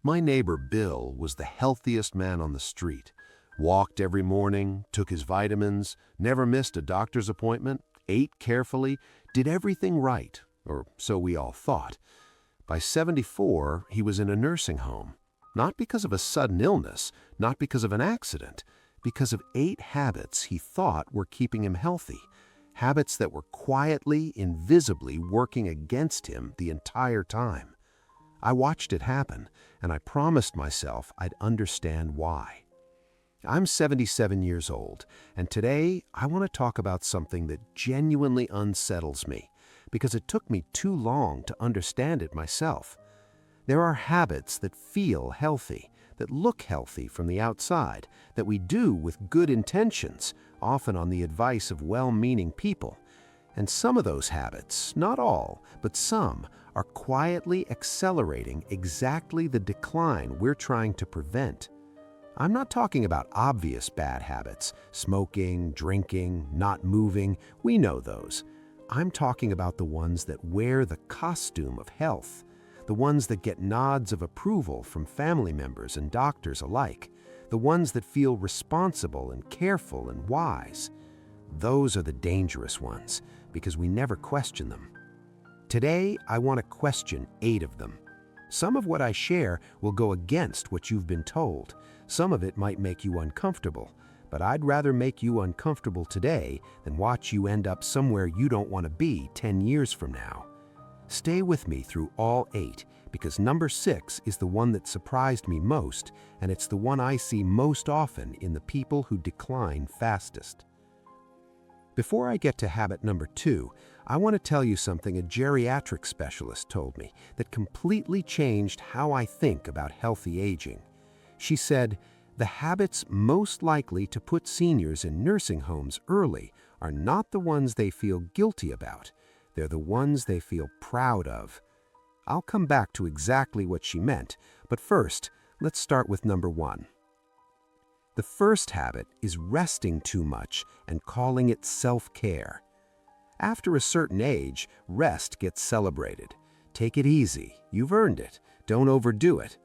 My neighbor Bill was the healthiest man on the street. Walked every morning, took his vitamins, never missed a doctor's appointment, ate carefully, did everything right, or so we all thought. By 74, he was in a nursing home. Not because of a sudden illness, not because of an accident, because of 8 habits he thought were keeping him healthy. Habits that were quietly, invisibly working against him the entire time. I watched it happen, and I promised myself I'd understand why. I'm 77 years old, and today I want to talk about something that genuinely unsettles me, because it took me too long to understand it myself. There are habits that feel healthy, that look healthy from the outside, that we do with good intentions, often on the advice of well-meaning people. And some of those habits, not all, but some, are quietly accelerating exactly the decline we're trying to prevent. I'm not talking about obvious bad habits, smoking, drinking, not moving, we know those. I'm talking about the ones that wear the costume of health, the ones that get nods of approval from family members and doctors alike, the ones that feel responsible and careful and wise. Those are the dangerous ones, because we never question them. Today, I want to question 8 of them. Some of what I share will go against what you've been told. Some of it might make you uncomfortable, but I'd rather make you uncomfortable today than watch you end up somewhere you don't want to be 10 years from now. Stay with me through all 8, because number 6 is the one that surprised me most, and it's the one I see most often in the people who decline fastest. Before I get to habit number 2, I want to tell you something a geriatric specialist told me that completely changed how I think about healthy aging. She said, the habits most likely to put seniors in nursing homes early are not the ones they feel guilty about. They're the ones they feel proud of. I'll come back to exactly what she meant, but first, let's start with number 1. The first habit is resting too much and calling it self-care. After a certain age, rest gets celebrated. Take it easy, you've earned it, don't overdo it.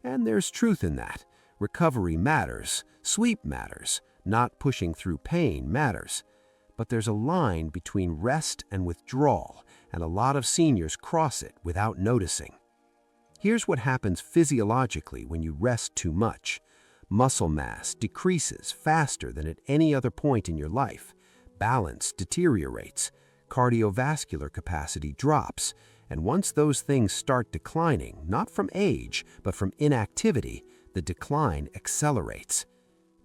And there's truth in that. Recovery matters, sleep matters, not pushing through pain matters. But there's a line between rest and withdrawal, and a lot of seniors cross it without noticing. Here's what happens physiologically when you rest too much. Muscle mass decreases faster than at any other point in your life. Balance deteriorates. Cardiovascular capacity drops. And once those things start declining, not from age, but from inactivity, the decline accelerates.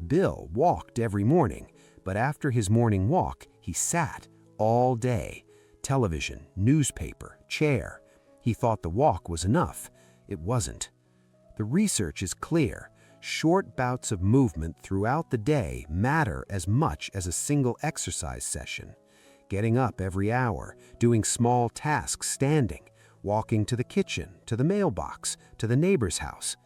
Bill walked every morning, but after his morning walk, he sat all day. Television, newspaper, chair. He thought the walk was enough. It wasn't. The research is clear. Short bouts of movement throughout the day matter as much as a single exercise session. Getting up every hour, doing small tasks standing, walking to the kitchen, to the mailbox, to the neighbor's house.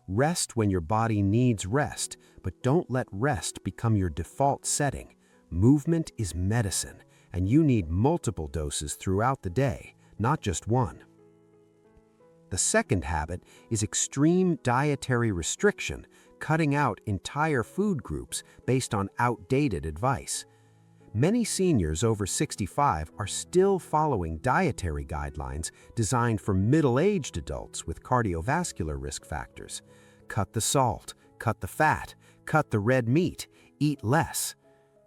Rest when your body needs rest, but don't let rest become your default setting. Movement is medicine, and you need multiple doses throughout the day, not just one. The second habit is extreme dietary restriction, cutting out entire food groups based on outdated advice. Many seniors over 65 are still following dietary guidelines designed for middle-aged adults with cardiovascular risk factors. Cut the salt, cut the fat, cut the red meat, eat less.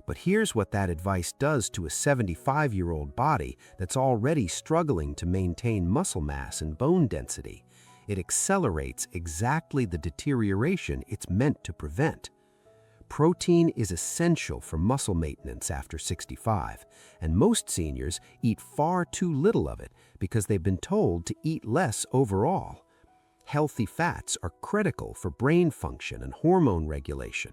But here's what that advice does to a 75-year-old body that's already struggling to maintain muscle mass and bone density. It accelerates exactly the deterioration it's meant to prevent. Protein is essential for muscle maintenance after 65, and most seniors eat far too little of it because they've been told to eat less overall. Healthy fats are critical for brain function and hormone regulation.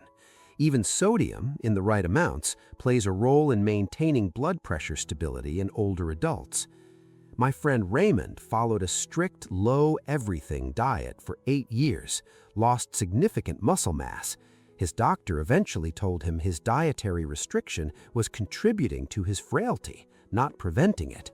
Even sodium, in the right amounts, plays a role in maintaining blood pressure stability in older adults. My friend Raymond followed a strict low-everything diet for 8 years, lost significant muscle mass. His doctor eventually told him his dietary restriction was contributing to his frailty, not preventing it.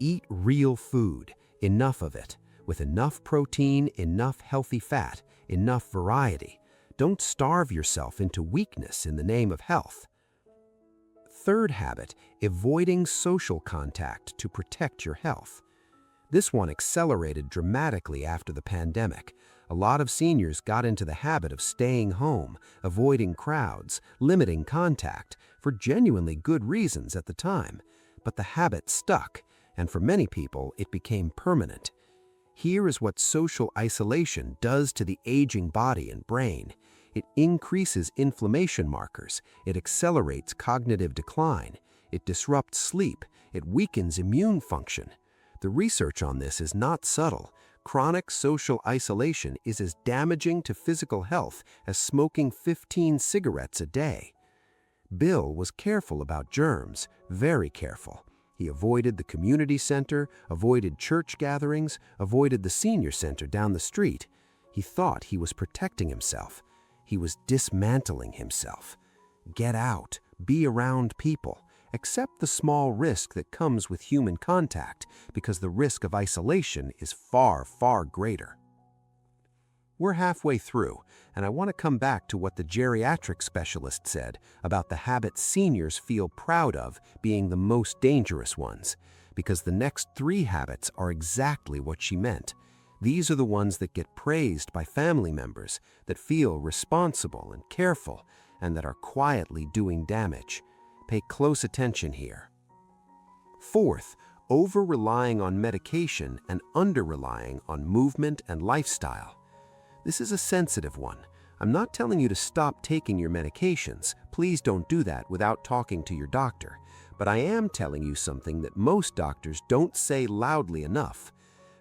Eat real food, enough of it. with enough protein, enough healthy fat, enough variety. Don't starve yourself into weakness in the name of health. Third habit, avoiding social contact to protect your health. This one accelerated dramatically after the pandemic. A lot of seniors got into the habit of staying home, avoiding crowds, limiting contact, for genuinely good reasons at the time. But the habit stuck, and for many people, it became permanent. Here is what social isolation does to the aging body and brain. It increases inflammation markers, it accelerates cognitive decline, it disrupts sleep, it weakens immune function. The research on this is not subtle. Chronic social isolation is as damaging to physical health as smoking 15 cigarettes a day. Bill was careful about germs, very careful. He avoided the community center, avoided church gatherings, avoided the senior center down the street. He thought he was protecting himself. He was dismantling himself. Get out, be around people. Accept the small risk that comes with human contact, because the risk of isolation is far, far greater. We're halfway through, and I want to come back to what the geriatric specialist said about the habits seniors feel proud of being the most dangerous ones, because the next 3 habits are exactly what she meant. These are the ones that get praised by family members, that feel responsible and careful, and that are quietly doing damage. Pay close attention here. Fourth, over-relying on medication and under-relying on movement and lifestyle. This is a sensitive one. I'm not telling you to stop taking your medications. Please don't do that without talking to your doctor. But I am telling you something that most doctors don't say loudly enough.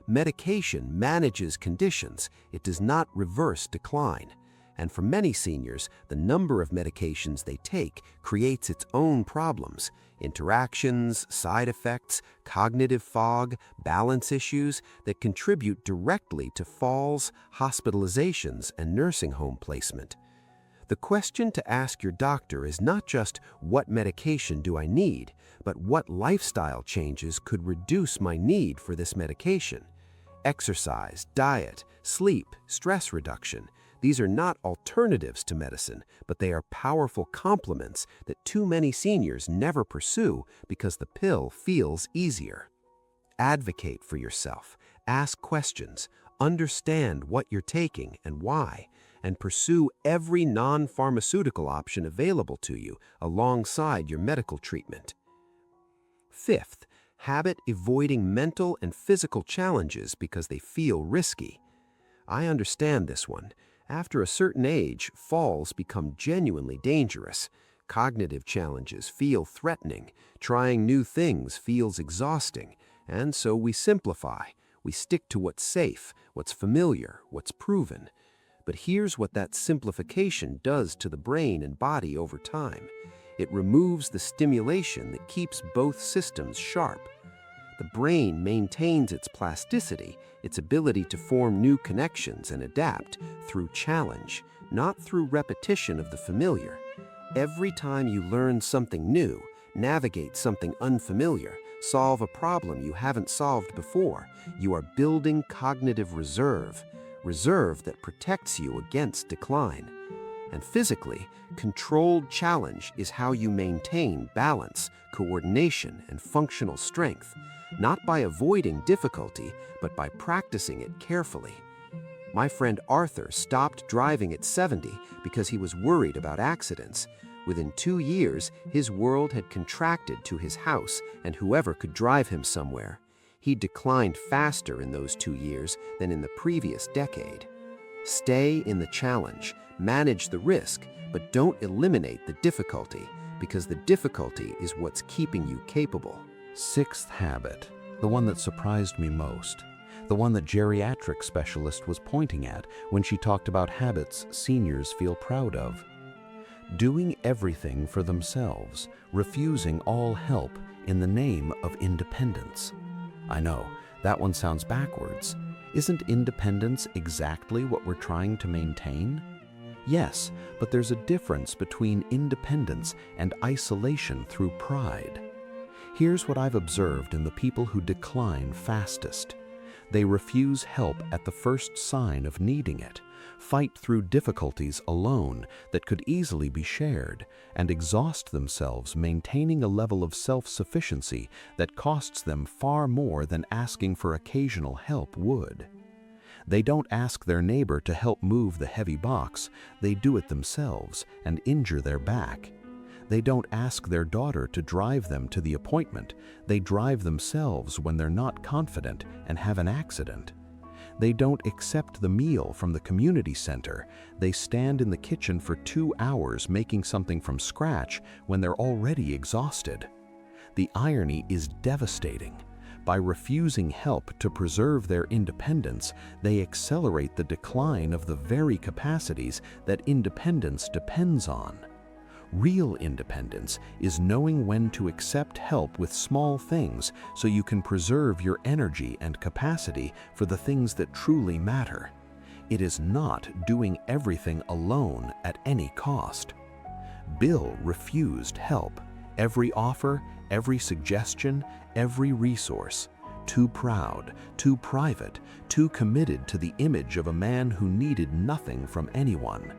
Medication manages conditions. It does not reverse decline. And for many seniors, the number of medications they take creates its own problems: interactions, side effects, cognitive fog, balance issues that contribute directly to falls, hospitalizations, and nursing home placement. The question to ask your doctor is not just, what medication do I need, but what lifestyle changes could reduce my need for this medication? Exercise, diet, sleep, stress reduction. These are not alternatives to medicine, but they are powerful complements that too many seniors never pursue because the pill feels easier. Advocate for yourself, ask questions, understand what you're taking and why, and pursue every non-pharmaceutical option available to you alongside your medical treatment. Fifth, habit avoiding mental and physical challenges because they feel risky. I understand this one. After a certain age, falls become genuinely dangerous. Cognitive challenges feel threatening. Trying new things feels exhausting. And so we simplify. We stick to what's safe, what's familiar, what's proven. But here's what that simplification does to the brain and body over time. It removes the stimulation that keeps both systems sharp. The brain maintains its plasticity, its ability to form new connections and adapt through challenge, not through repetition of the familiar. Every time you learn something new, navigate something unfamiliar, solve a problem you haven't solved before, you are building cognitive reserve that protects you against decline. And physically, controlled challenge is how you maintain balance, coordination, and functional strength, not by avoiding difficulty, but by practicing it carefully. My friend Arthur stopped driving at 70 because he was worried about accidents. Within 2 years, his world had contracted to his house and whoever could drive him somewhere. He declined faster in those 2 years than in the previous decade. Stay in the challenge, manage the risk, but don't eliminate the difficulty, because the difficulty is what's keeping you capable. Sixth habit, the one that surprised me most, the one that geriatric specialist was pointing at when she talked about habits seniors feel proud of. Doing everything for themselves, refusing all help in the name of independence. I know, that one sounds backwards. Isn't independence exactly what we're trying to maintain? Yes, but there's a difference between independence and isolation through pride. Here's what I've observed in the people who decline fastest. They refuse help at the first sign of needing it, fight through difficulties alone that could easily be shared, and exhaust themselves maintaining a level of self-sufficiency that costs them far more than asking for occasional help would. They don't ask their neighbor to help move the heavy box, they do it themselves and injure their back. They don't ask their daughter to drive them to the appointment, they drive themselves when they're not confident and have an accident. They don't accept the meal from the community center, they stand in the kitchen for 2 hours making something from scratch when they're already exhausted. The irony is devastating. By refusing help to preserve their independence, they accelerate the decline of the very capacities that independence depends on. Real independence is knowing when to accept help with small things so you can preserve your energy and capacity for the things that truly matter. It is not doing everything alone at any cost. Bill refused help. Every offer, every suggestion, every resource. Too proud, too private, too committed to the image of a man who needed nothing from anyone.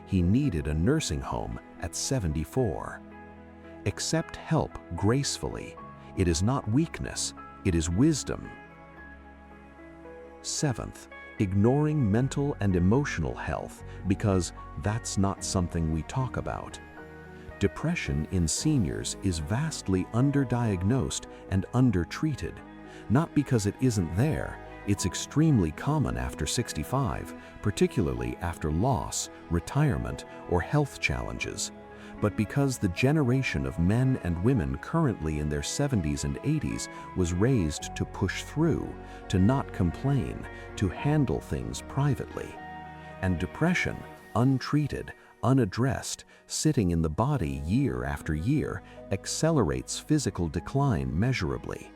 He needed a nursing home at 74. Accept help gracefully. It is not weakness, it is wisdom. 7th, ignoring mental and emotional health because that's not something we talk about. Depression in seniors is vastly underdiagnosed and undertreated, not because it isn't there. It's extremely common after 65, particularly after loss, retirement, or health challenges, but because the generation of men and women currently in their 70s and 80s was raised to push through, to not complain, to handle things privately. And depression, untreated, unaddressed, sitting in the body year after year, accelerates physical decline measurably.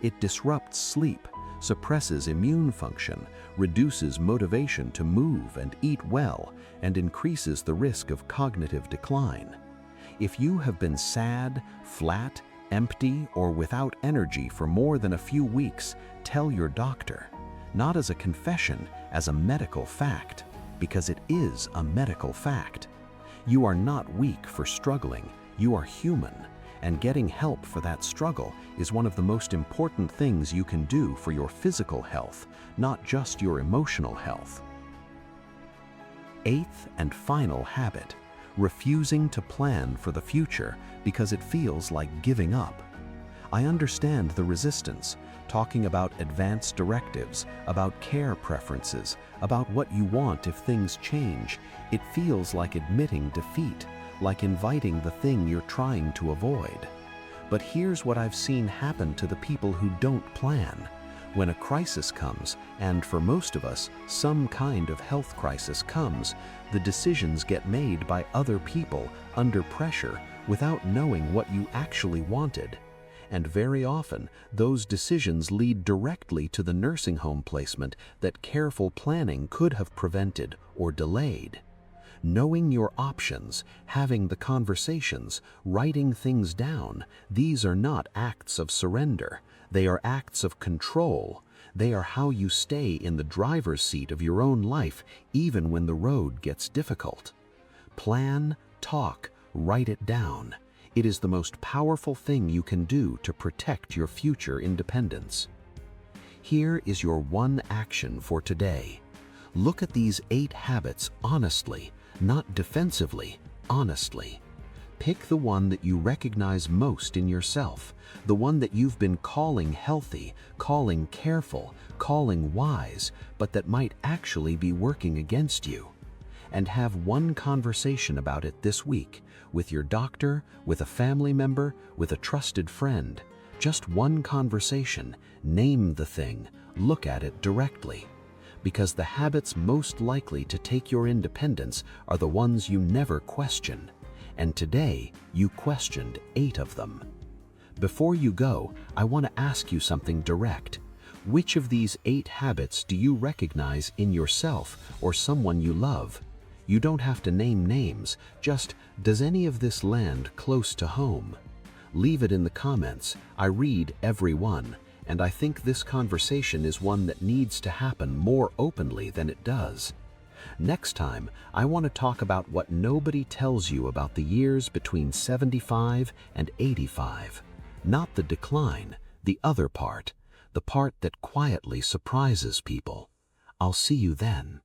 It disrupts sleep, suppresses immune function, reduces motivation to move and eat well, and increases the risk of cognitive decline. If you have been sad, flat, empty, or without energy for more than a few weeks, tell your doctor, not as a confession, as a medical fact, because it is a medical fact. You are not weak for struggling, you are human, and getting help for that struggle is one of the most important things you can do for your physical health, not just your emotional health. 8th and final habit, refusing to plan for the future because it feels like giving up. I understand the resistance, talking about advance directives, about care preferences, about what you want if things change. It feels like admitting defeat, like inviting the thing you're trying to avoid. But here's what I've seen happen to the people who don't plan. When a crisis comes, and for most of us, some kind of health crisis comes, the decisions get made by other people under pressure without knowing what you actually wanted. And very often, those decisions lead directly to the nursing home placement that careful planning could have prevented or delayed. Knowing your options, having the conversations, writing things down, these are not acts of surrender. They are acts of control. They are how you stay in the driver's seat of your own life, even when the road gets difficult. Plan, talk, write it down. It is the most powerful thing you can do to protect your future independence. Here is your one action for today. Look at these 8 habits honestly, not defensively, honestly. Pick the one that you recognize most in yourself, the one that you've been calling healthy, calling careful, calling wise, but that might actually be working against you. And have one conversation about it this week, with your doctor, with a family member, with a trusted friend. Just one conversation, name the thing, look at it directly. Because the habits most likely to take your independence are the ones you never question. And today, you questioned 8 of them. Before you go, I want to ask you something direct. Which of these 8 habits do you recognize in yourself or someone you love? You don't have to name names, just, does any of this land close to home? Leave it in the comments. I read every one, And I think this conversation is one that needs to happen more openly than it does. Next time, I want to talk about what nobody tells you about the years between 75 and 85. Not the decline, the other part, the part that quietly surprises people. I'll see you then.